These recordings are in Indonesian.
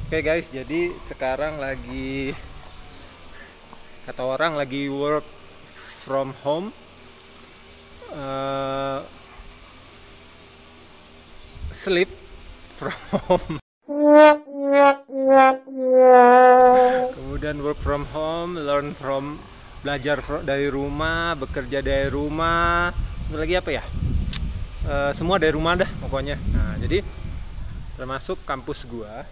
Oke guys, jadi sekarang lagi kata orang lagi work from home, sleep from home, kemudian work from home, learn from belajar dari rumah, bekerja dari rumah, lagi apa ya? Semua dari rumah dah pokoknya. Nah, jadi termasuk kampus gua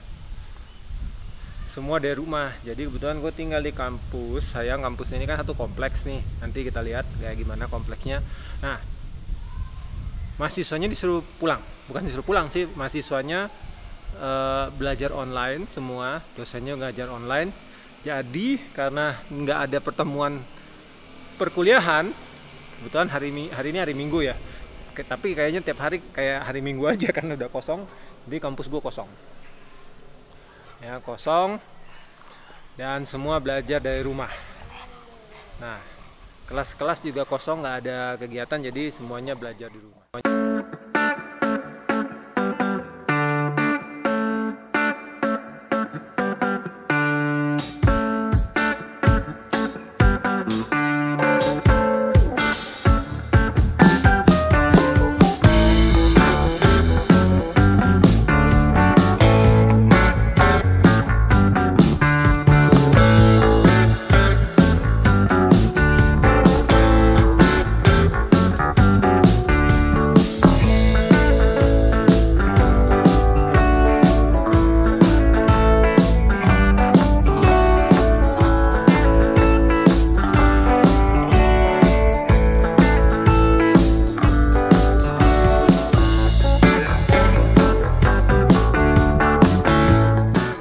semua dari rumah. Jadi kebetulan gue tinggal di kampus. Sayang kampus ini kan satu kompleks nih. Nanti kita lihat kayak gimana kompleksnya. Nah, mahasiswanya disuruh pulang. Bukan disuruh pulang sih, mahasiswanya belajar online semua. Dosennya ngajar online. Jadi karena nggak ada pertemuan perkuliahan, kebetulan hari ini hari Minggu ya. Tapi kayaknya tiap hari kayak hari Minggu aja karena udah kosong. Jadi kampus gue kosong. Ya, kosong dan semua belajar dari rumah. Nah, kelas-kelas juga kosong, nggak ada kegiatan, jadi semuanya belajar di rumah.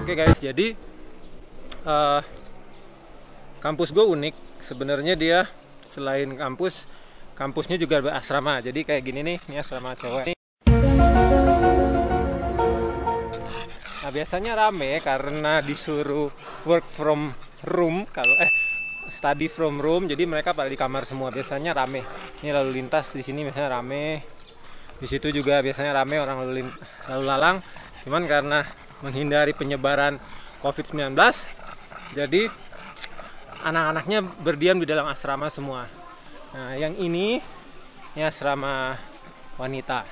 Oke guys, jadi kampus gue unik. Sebenarnya dia selain kampusnya juga berasrama. Jadi kayak gini nih, ini asrama cewek. Nah, biasanya rame karena disuruh work from room, kalau study from room. Jadi mereka pada di kamar semua. Biasanya rame. Ini lalu lintas di sini biasanya rame. Di situ juga biasanya rame orang lalu lalang. Cuman karena menghindari penyebaran COVID-19, jadi anak-anaknya berdiam di dalam asrama semua. Nah, yang ini asrama wanita.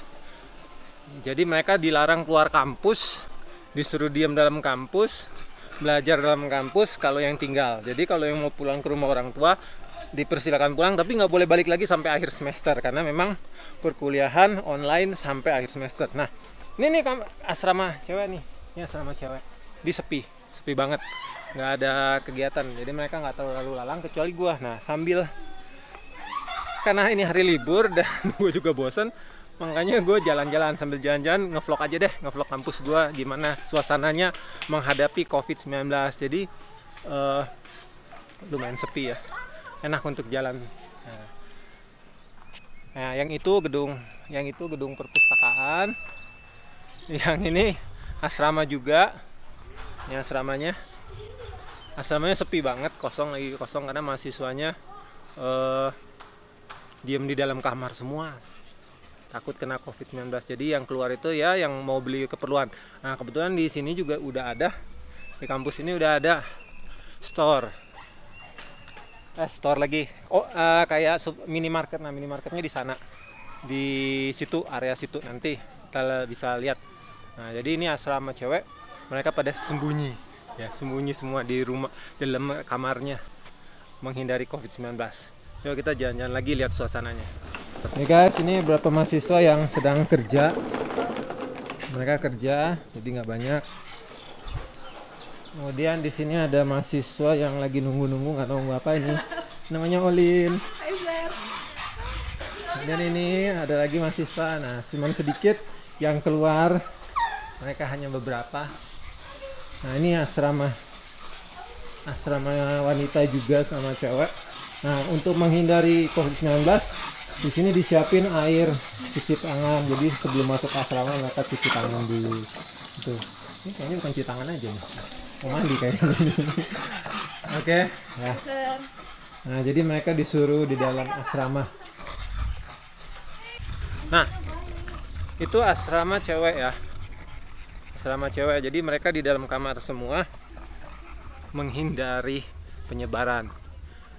Jadi mereka dilarang keluar kampus, disuruh diam dalam kampus, belajar dalam kampus kalau yang tinggal. Jadi kalau yang mau pulang ke rumah orang tua, dipersilakan pulang, tapi nggak boleh balik lagi sampai akhir semester, karena memang perkuliahan online sampai akhir semester. Nah, ini nih asrama cewek nih. Ini asrama cewek, di sepi banget, nggak ada kegiatan, jadi mereka nggak terlalu lalang kecuali gue. Nah, sambil karena ini hari libur dan gue juga bosan, makanya gue jalan-jalan, sambil jalan-jalan ngevlog aja deh, ngevlog kampus gue gimana suasananya menghadapi COVID-19. Jadi lumayan sepi ya, enak untuk jalan. Nah, yang itu gedung perpustakaan, yang ini asrama juga. Ini asramanya sepi banget, kosong karena mahasiswanya diem di dalam kamar semua, takut kena COVID-19. Jadi yang keluar itu ya yang mau beli keperluan. Nah, kebetulan di sini juga udah ada, di kampus ini udah ada store lagi. Kayak minimarket. Nah, minimarketnya di sana, di situ, area situ, nanti kita bisa lihat. Nah, jadi ini asrama cewek, mereka pada sembunyi semua di rumah, dalam kamarnya, menghindari COVID-19. Yuk kita jalan-jalan lagi, lihat suasananya. Nih guys, ini beberapa mahasiswa yang sedang kerja. Mereka kerja, jadi nggak banyak. Kemudian di sini ada mahasiswa yang lagi nunggu, nggak tahu nunggu apa ini. Namanya Olin. Dan ini ada lagi mahasiswa. Nah, cuman sedikit yang keluar. Mereka hanya beberapa. Nah, ini asrama wanita juga sama cewek. Nah, untuk menghindari COVID-19, di sini disiapin air cuci tangan. Jadi sebelum masuk asrama mereka cuci tangan dulu. Itu. Ini kayaknya bukan cuci tangan aja nih. Mau mandi kayaknya. Oke. Ya. Nah, jadi mereka disuruh di dalam asrama. Nah, itu asrama cewek ya. asrama cewek. Jadi mereka di dalam kamar semua menghindari penyebaran.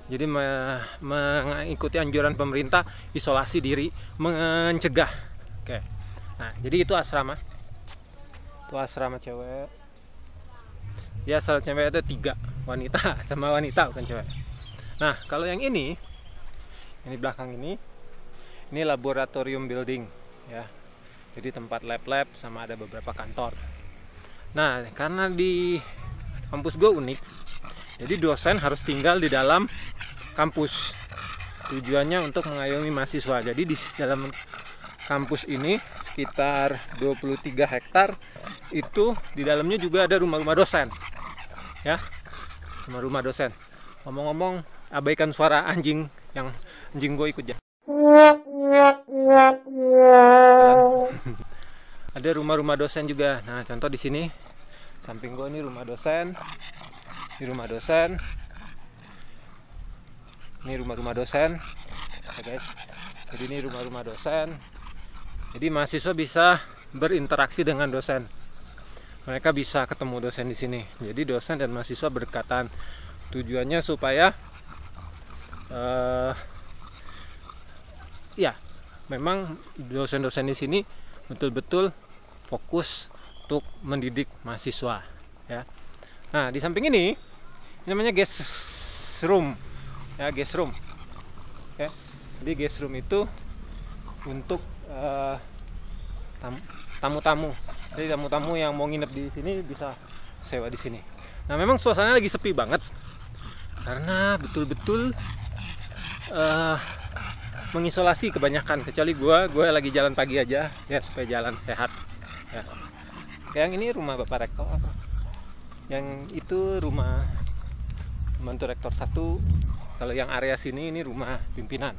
Jadi mengikuti anjuran pemerintah, isolasi diri, mencegah. Oke. Nah, jadi itu asrama. Itu asrama cewek. Ya, asrama cewek ada 3, wanita sama wanita, bukan cewek. Nah, kalau yang ini belakang ini laboratorium building ya. Jadi tempat lab-lab sama ada beberapa kantor. Nah, karena di kampus gue unik, jadi dosen harus tinggal di dalam kampus. Tujuannya untuk mengayomi mahasiswa. Jadi di dalam kampus ini sekitar 23 hektar itu di dalamnya juga ada rumah-rumah dosen. Ya, rumah-rumah dosen. Ngomong-ngomong, abaikan suara anjing gue ikut ya. Ada rumah-rumah dosen juga. Nah, contoh di sini samping gue ini rumah dosen. Ini rumah dosen. Ini rumah-rumah dosen. Ya, guys. Jadi ini rumah-rumah dosen. Jadi mahasiswa bisa berinteraksi dengan dosen. Mereka bisa ketemu dosen di sini. Jadi dosen dan mahasiswa berdekatan. Tujuannya supaya ya, memang dosen-dosen di sini betul-betul fokus untuk mendidik mahasiswa ya. Nah, di samping ini namanya guest room ya, guest room. Oke. Jadi guest room itu untuk tamu-tamu. Jadi tamu-tamu yang mau nginep di sini bisa sewa di sini. Nah, memang suasananya lagi sepi banget karena betul-betul mengisolasi kebanyakan, kecuali gue lagi jalan pagi aja ya supaya jalan sehat ya. Yang ini rumah Bapak Rektor, yang itu rumah pembantu Rektor 1. Kalau yang area sini ini rumah pimpinan.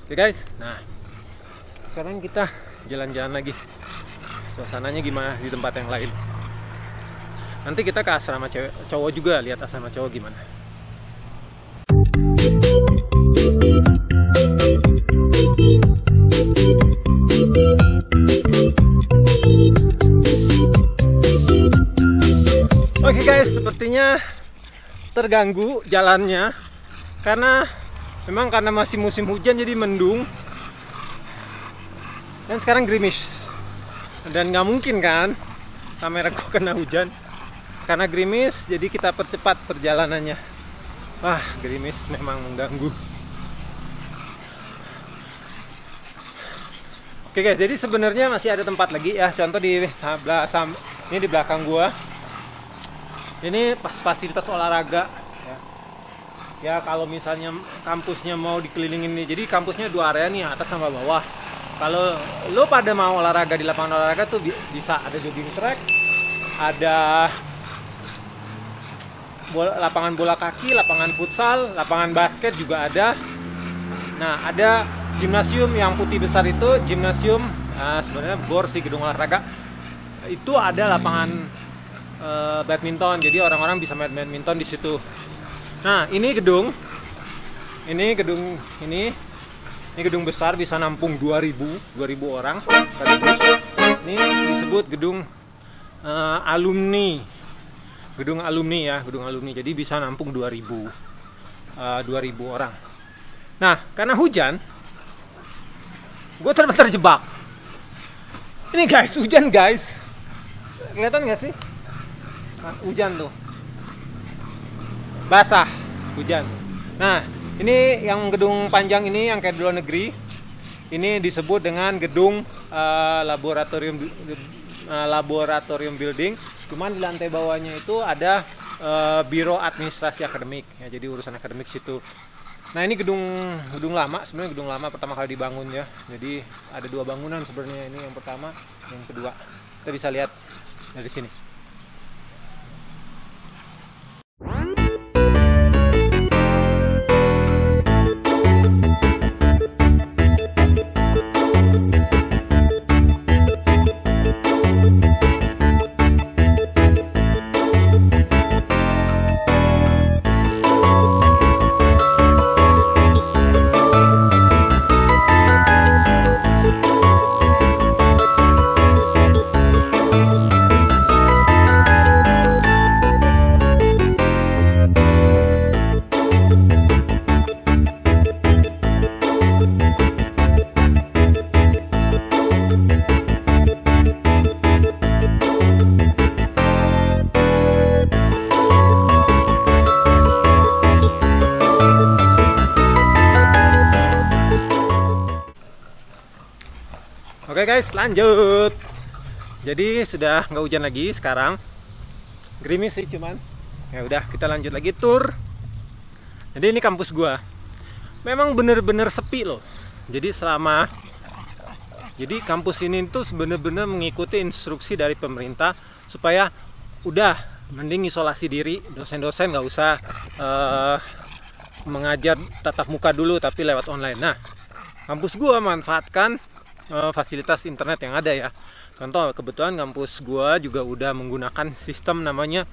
Oke guys, nah sekarang kita jalan-jalan lagi. Suasananya gimana di tempat yang lain. Nanti kita ke asrama cowok juga, lihat asrama cowok gimana. Oke guys, sepertinya terganggu jalannya karena masih musim hujan, jadi mendung dan sekarang gerimis dan nggak mungkin kan kameraku kena hujan karena gerimis. Jadi kita percepat perjalanannya. Wah, gerimis memang mengganggu. Oke guys, jadi sebenarnya masih ada tempat lagi ya. Contoh di ini di belakang gua. Ini fasilitas olahraga ya. Ya, kalau misalnya kampusnya mau dikelilingin nih. Jadi kampusnya 2 area nih, atas sama bawah. Kalau lo pada mau olahraga di lapangan olahraga tuh bisa ada jogging track, ada lapangan bola kaki, lapangan futsal, lapangan basket juga ada. Nah, ada gimnasium yang putih besar itu, gimnasium sebenarnya GOR sih, gedung olahraga. Itu ada lapangan badminton, jadi orang-orang bisa main badminton di situ. Nah, ini gedung besar, bisa nampung 2000 orang. Ini disebut gedung alumni. Gedung alumni, jadi bisa nampung 2000 orang. Nah, karena hujan, gue terjebak. Ini guys, hujan guys. Kelihatan nggak sih? Nah, hujan tuh. Basah, hujan. Nah, ini yang gedung panjang ini yang kayak di luar negeri. Ini disebut dengan gedung laboratorium building. Cuman di lantai bawahnya itu ada biro administrasi akademik. Ya, jadi urusan akademik situ. Nah, ini gedung lama, sebenarnya gedung lama pertama kali dibangun ya. Jadi ada 2 bangunan sebenarnya, ini yang pertama, yang kedua. Kita bisa lihat dari sini. Oke guys, lanjut. Jadi sudah nggak hujan lagi sekarang. Gerimis sih cuman. Ya udah, kita lanjut lagi tur. Jadi ini kampus gua. Memang bener-bener sepi loh. Jadi kampus ini tuh bener-bener mengikuti instruksi dari pemerintah supaya udah mending isolasi diri, dosen-dosen nggak usah mengajar tatap muka dulu tapi lewat online. Nah, kampus gua manfaatkan fasilitas internet yang ada ya. Contoh, kebetulan kampus gua juga udah menggunakan sistem namanya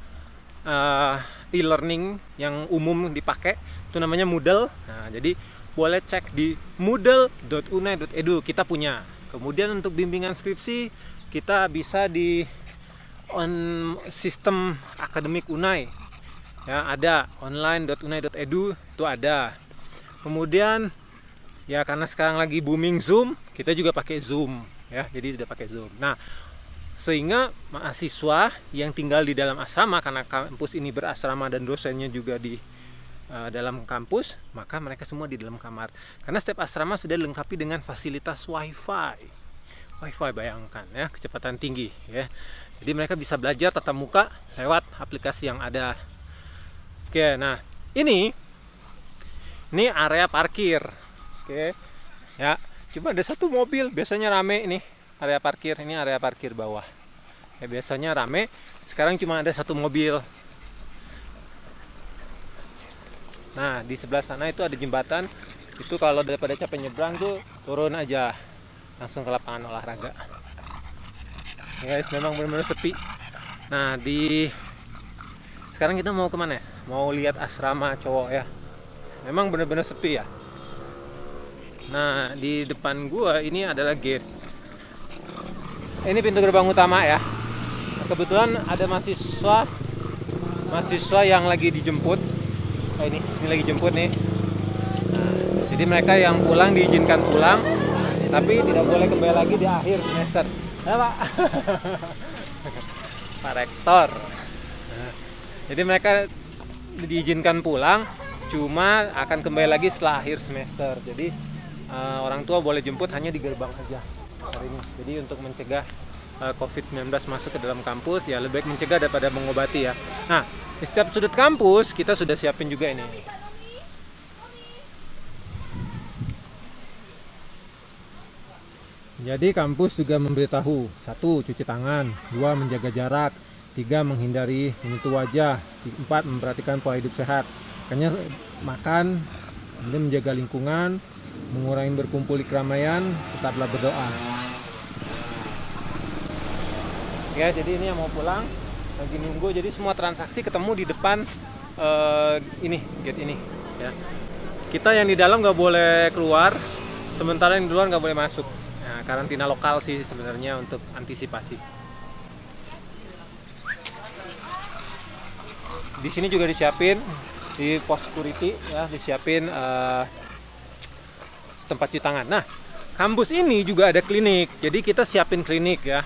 e-learning yang umum dipakai, itu namanya Moodle. Nah, jadi boleh cek di moodle.unai.edu, kita punya. Kemudian untuk bimbingan skripsi kita bisa di sistem akademik Unai. Ya, ada online.unai.edu itu ada. Kemudian ya karena sekarang lagi booming Zoom, kita juga pakai Zoom ya. Jadi sudah pakai Zoom. Nah, sehingga mahasiswa yang tinggal di dalam asrama, karena kampus ini berasrama dan dosennya juga di dalam kampus, maka mereka semua di dalam kamar. Karena setiap asrama sudah dilengkapi dengan fasilitas WiFi. WiFi, bayangkan ya, kecepatan tinggi ya. Jadi mereka bisa belajar tatap muka lewat aplikasi yang ada. Oke, nah ini area parkir. Oke, ya, cuma ada satu mobil, biasanya rame ini area parkir. Ini area parkir bawah. Ya, biasanya rame. Sekarang cuma ada satu mobil. Nah, di sebelah sana itu ada jembatan. Itu kalau daripada capek nyebrang tuh turun aja langsung ke lapangan olahraga. Ya guys, memang benar-benar sepi. Nah, sekarang kita mau kemana ya? Mau lihat asrama cowok ya. Memang benar-benar sepi ya. Nah, di depan gua ini adalah gate. Ini pintu gerbang utama ya. Nah, kebetulan ada mahasiswa yang lagi dijemput. Oh, ini lagi jemput nih. Nah, jadi mereka yang pulang diizinkan pulang, tapi tidak boleh kembali lagi di akhir semester. Ya, Pak. Pak Rektor. Nah, jadi mereka diizinkan pulang, cuma akan kembali lagi setelah akhir semester. Jadi orang tua boleh jemput hanya di gerbang aja hari ini. Jadi untuk mencegah COVID-19 masuk ke dalam kampus, ya lebih baik mencegah daripada mengobati ya. Nah, di setiap sudut kampus kita sudah siapin juga ini. Jadi kampus juga memberitahu: 1. Cuci tangan, 2. Menjaga jarak, 3. Menghindari menyentuh wajah, 4. Memperhatikan pola hidup sehat, makanya makan, kemudian menjaga lingkungan, mengurangi berkumpul di keramaian, tetaplah berdoa. Ya, jadi ini yang mau pulang lagi nunggu, jadi semua transaksi ketemu di depan gate ini ya. Kita yang di dalam nggak boleh keluar, sementara yang di luar nggak boleh masuk. Nah, karantina lokal sih sebenarnya untuk antisipasi. Di sini juga disiapin di pos security ya, disiapin tempat cuci tangan. Nah, kampus ini juga ada klinik, jadi kita siapin klinik ya.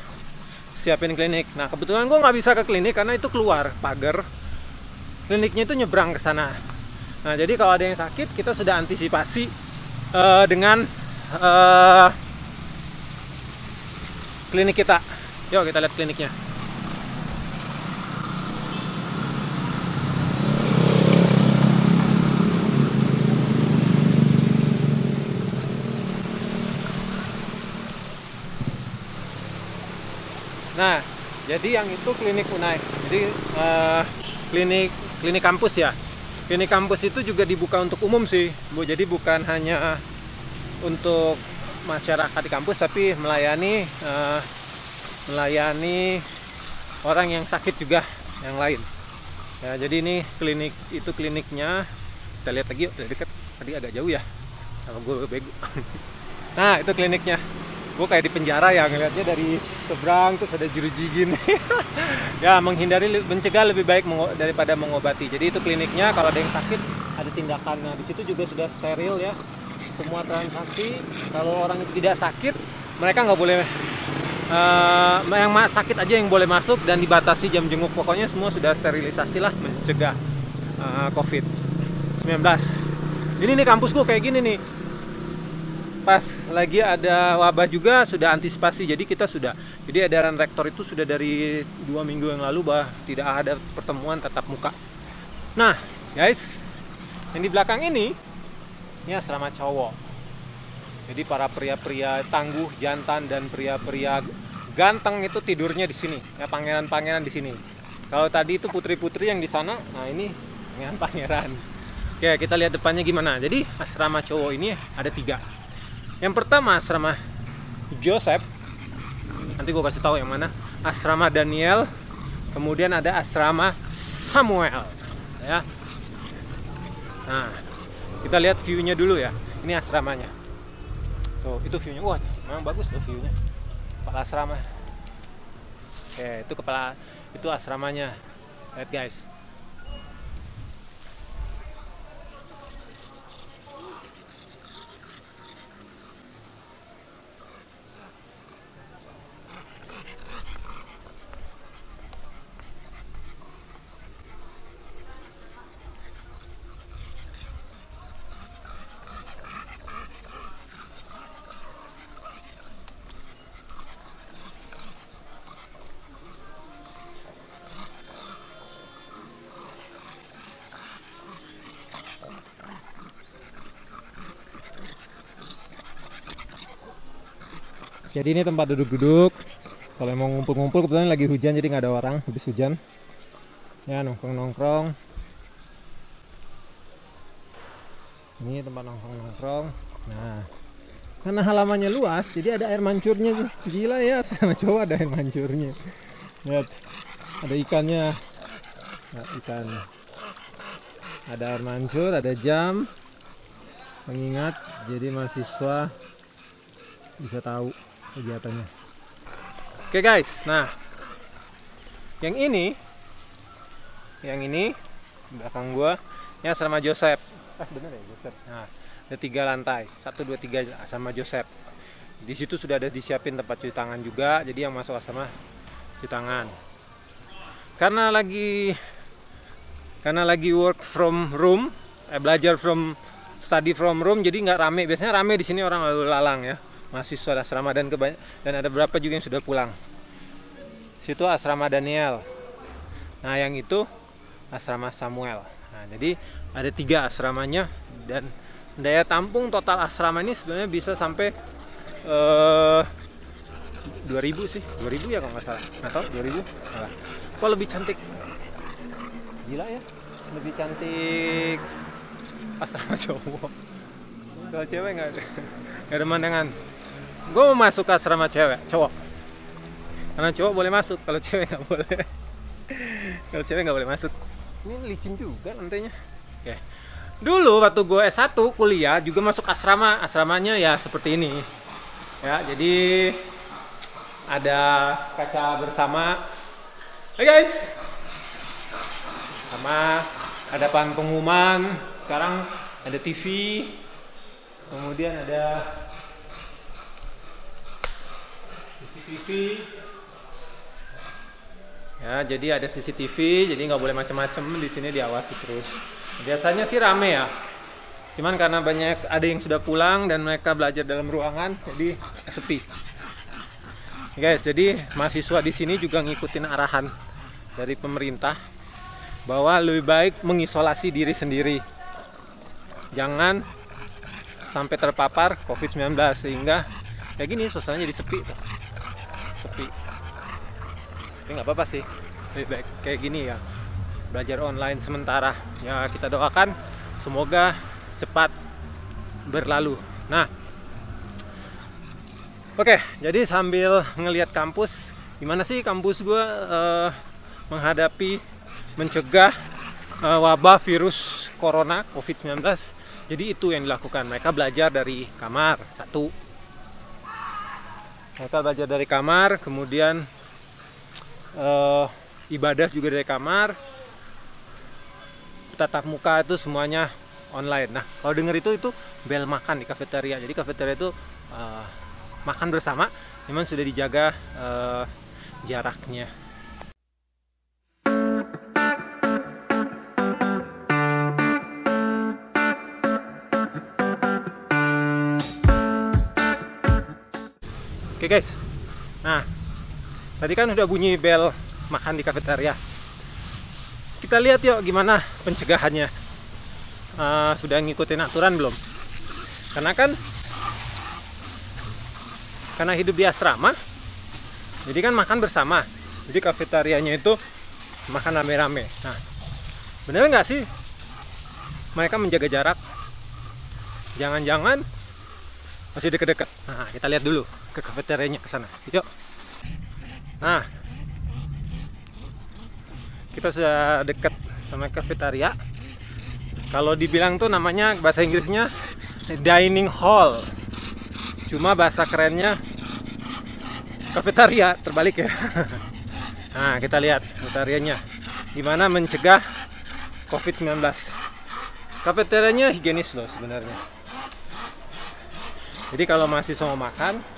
Siapin klinik. Nah, kebetulan gue nggak bisa ke klinik karena itu keluar pagar. Kliniknya itu nyebrang ke sana. Nah, jadi kalau ada yang sakit, kita sudah antisipasi dengan klinik kita. Yuk kita lihat kliniknya. Nah, jadi yang itu klinik Unai. Jadi klinik kampus ya. Klinik kampus itu juga dibuka untuk umum sih, Bu. Jadi bukan hanya untuk masyarakat di kampus, tapi melayani orang yang sakit juga yang lain. Ya, jadi ini kliniknya. Kita lihat lagi yuk, udah deket. Tadi agak jauh ya. Kalau gue bego. Nah, itu kliniknya. Gue kayak di penjara ya, ngeliatnya dari seberang terus ada jeruji gini. Ya, mencegah lebih baik daripada mengobati. Jadi itu kliniknya, kalau ada yang sakit ada tindakan. Nah, di situ juga sudah steril ya. Semua transaksi, kalau orang itu tidak sakit, mereka nggak boleh, yang sakit aja yang boleh masuk dan dibatasi jam jenguk. Pokoknya semua sudah sterilisasi lah, mencegah COVID-19. Ini nih kampus gue kayak gini nih. pas lagi ada wabah juga sudah antisipasi. Jadi edaran rektor itu sudah dari 2 minggu yang lalu bahwa tidak ada pertemuan tatap muka. Nah guys, yang di belakang ini asrama cowok. Jadi para pria-pria tangguh, jantan, dan pria-pria ganteng itu tidurnya di sini. Ya, pangeran-pangeran di sini. Kalau tadi itu putri-putri yang di sana, nah ini pangeran-pangeran. Oke, kita lihat depannya gimana. Jadi asrama cowok ini ada 3. Yang pertama asrama Joseph. Nanti gue kasih tahu yang mana. Asrama Daniel. Kemudian ada asrama Samuel. Ya. Nah, kita lihat view-nya dulu ya. Ini asramanya. Tuh, itu view-nya. Wah, memang bagus loh view-nya. Kepala asrama. Oke, itu asramanya. Lihat guys. Jadi ini tempat duduk-duduk. Kalau mau ngumpul-ngumpul, kebetulan lagi hujan jadi nggak ada orang, habis hujan. Ya nongkrong-nongkrong. Ini tempat nongkrong-nongkrong. Nah, karena halamannya luas, jadi ada air mancurnya. Gila ya, sama cowok ada air mancurnya. Lihat, ada ikannya. Nah, ikan. Ada air mancur, ada jam pengingat. Jadi mahasiswa bisa tahu kegiatannya. Oke guys, nah yang ini belakang gua ini asrama Joseph. Bener ya Joseph. Nah, ada 3 lantai, 1, 2, 3 asrama Joseph. Di situ sudah ada disiapin tempat cuci tangan juga, jadi yang masuk asrama cuci tangan. Karena lagi work from room, belajar study from room, jadi nggak rame. Biasanya rame di sini orang lalu lalang ya. Mahasiswa asrama dan ada beberapa juga yang sudah pulang. Situ asrama Daniel. Nah, yang itu asrama Samuel. Nah, jadi ada 3 asramanya dan daya tampung total asrama ini sebenarnya bisa sampai 2000 sih. 2000 ya kalau nggak salah. Atau 2000? Nah, kok lebih cantik? Gila ya. Lebih cantik asrama cowok. Kalau cewek nggak ada pemandangan. Gue mau masuk ke asrama cowok. Karena cowok boleh masuk, kalau cewek nggak boleh. Kalau cewek nggak boleh masuk. Ini licin juga lantainya. Oke. Dulu waktu gue S1 kuliah juga masuk asramanya ya seperti ini. Ya, jadi ada kaca bersama. Hai guys. Sama ada papan pengumuman. Sekarang ada TV. Kemudian ada CCTV. Ya, jadi ada CCTV, jadi nggak boleh macam-macam di sini, diawasi terus. Biasanya sih rame ya. Cuman karena ada yang sudah pulang dan mereka belajar dalam ruangan, jadi sepi. Guys, jadi mahasiswa di sini juga ngikutin arahan dari pemerintah bahwa lebih baik mengisolasi diri sendiri. Jangan sampai terpapar COVID-19 sehingga kayak gini suasananya jadi sepi tuh. Sepi. Tapi nggak apa-apa sih, lebih baik kayak gini ya, belajar online sementara ya. Kita doakan semoga cepat berlalu. Nah, oke, jadi sambil ngelihat kampus, gimana sih kampus gue mencegah wabah virus corona COVID-19. Jadi itu yang dilakukan, mereka belajar dari kamar. Mereka belajar dari kamar, kemudian ibadah juga dari kamar. Tatap muka itu semuanya online. Nah, kalau denger itu bel makan di kafeteria. Jadi kafeteria itu makan bersama, memang sudah dijaga jaraknya. Oke guys, nah tadi kan udah bunyi bel makan di kafetaria. Kita lihat yuk gimana pencegahannya. Sudah ngikutin aturan belum? Karena hidup di asrama, jadi kan makan bersama. Jadi kafetarianya itu makan rame-rame. Nah, bener nggak sih mereka menjaga jarak? Jangan-jangan masih deket-deket. Nah, kita lihat dulu ke kafetarianya, ke sana. Yuk. Nah, kita sudah deket sama kafetaria. Kalau dibilang tuh namanya bahasa Inggrisnya dining hall. Cuma bahasa kerennya kafetaria, terbalik ya. Nah, kita lihat kafetarianya. Gimana mencegah COVID-19. Kafetarianya higienis loh sebenarnya. Jadi kalau mahasiswa mau makan,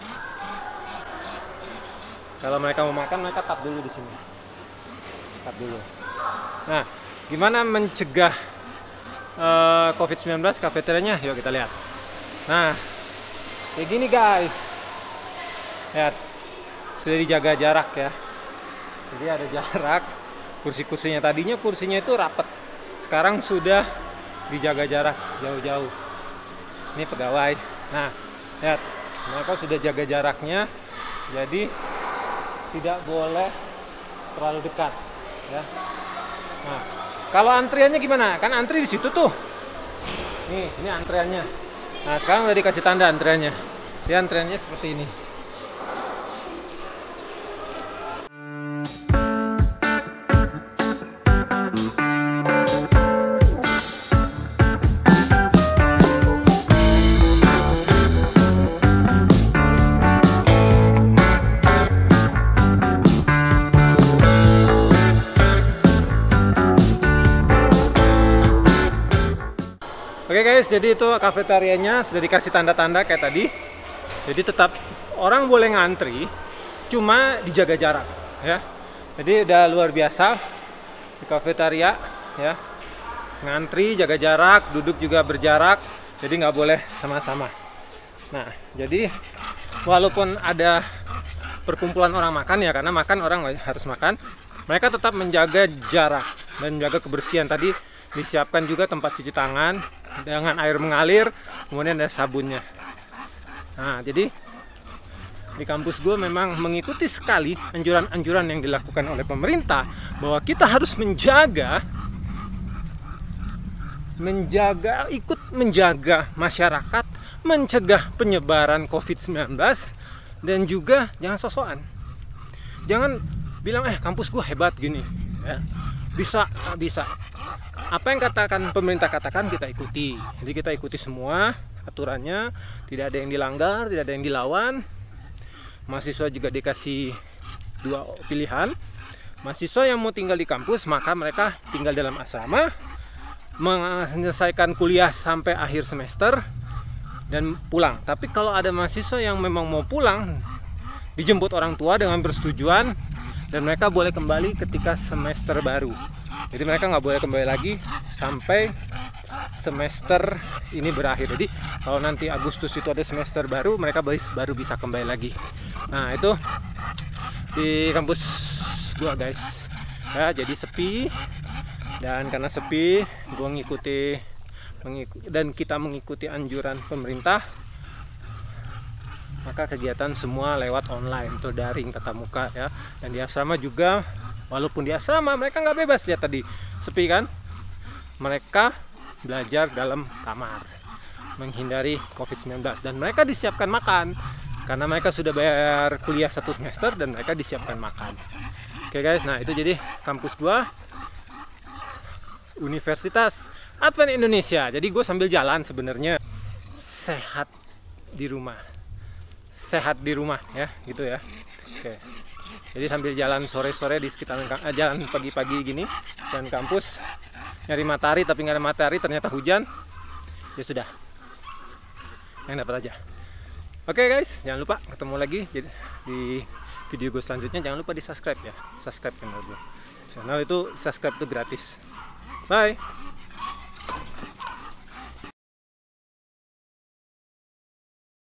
mereka tap dulu di sini. Tap dulu. Nah, gimana mencegah COVID-19 kafetarianya? Yuk kita lihat. Nah, kayak gini guys. Lihat, sudah dijaga jarak ya. Jadi ada jarak. Kursinya itu rapat. Sekarang sudah dijaga jarak jauh-jauh. Ini pegawai. Nah, lihat, mereka sudah jaga jaraknya. Jadi tidak boleh terlalu dekat ya. Nah, kalau antriannya gimana? Kan antri di situ tuh. Nih, ini antriannya. Nah, sekarang udah dikasih tanda antriannya. Dia antriannya seperti ini. Oke guys, jadi itu kafetarianya sudah dikasih tanda-tanda kayak tadi. Jadi tetap orang boleh ngantri, cuma dijaga jarak ya. Jadi udah luar biasa di kafetaria ya. Ngantri, jaga jarak, duduk juga berjarak. Jadi nggak boleh sama-sama. Nah, jadi walaupun ada perkumpulan orang makan ya, karena makan orang harus makan, mereka tetap menjaga jarak dan menjaga kebersihan. Tadi disiapkan juga tempat cuci tangan dengan air mengalir, kemudian ada sabunnya. Nah, jadi di kampus gue memang mengikuti sekali anjuran-anjuran yang dilakukan oleh pemerintah bahwa kita harus ikut menjaga masyarakat, mencegah penyebaran COVID-19, dan juga jangan sosokan. Jangan bilang kampus gue hebat gini ya. Bisa. Apa yang pemerintah katakan kita ikuti. Jadi kita ikuti semua aturannya, tidak ada yang dilanggar, tidak ada yang dilawan. Mahasiswa juga dikasih dua pilihan. Mahasiswa yang mau tinggal di kampus, maka mereka tinggal dalam asrama, menyelesaikan kuliah sampai akhir semester dan pulang. Tapi kalau ada mahasiswa yang memang mau pulang, dijemput orang tua dengan persetujuan, dan mereka boleh kembali ketika semester baru. Jadi mereka nggak boleh kembali lagi sampai semester ini berakhir. Jadi kalau nanti Agustus itu ada semester baru, mereka baru bisa kembali lagi. Nah, itu di kampus gua guys ya. Jadi sepi, dan karena sepi gua kita mengikuti anjuran pemerintah, maka kegiatan semua lewat online atau daring tatap muka ya. Dan di asrama juga, walaupun di asrama mereka nggak bebas, lihat tadi sepi kan, mereka belajar dalam kamar menghindari COVID-19, dan mereka disiapkan makan karena mereka sudah bayar kuliah 1 semester dan mereka disiapkan makan. Oke guys, nah itu jadi kampus gua, Universitas Advent Indonesia. Jadi gue sambil jalan sebenarnya, sehat di rumah ya, gitu ya. Oke. Jadi sambil jalan sore-sore di sekitar jalan pagi-pagi gini dan kampus, nyari matahari tapi nggak ada matahari, ternyata hujan. Ya sudah, yang dapat aja. Oke guys, jangan lupa ketemu lagi di video gue selanjutnya. Jangan lupa di subscribe ya, subscribe channel gue. Channel itu subscribe itu gratis. Bye.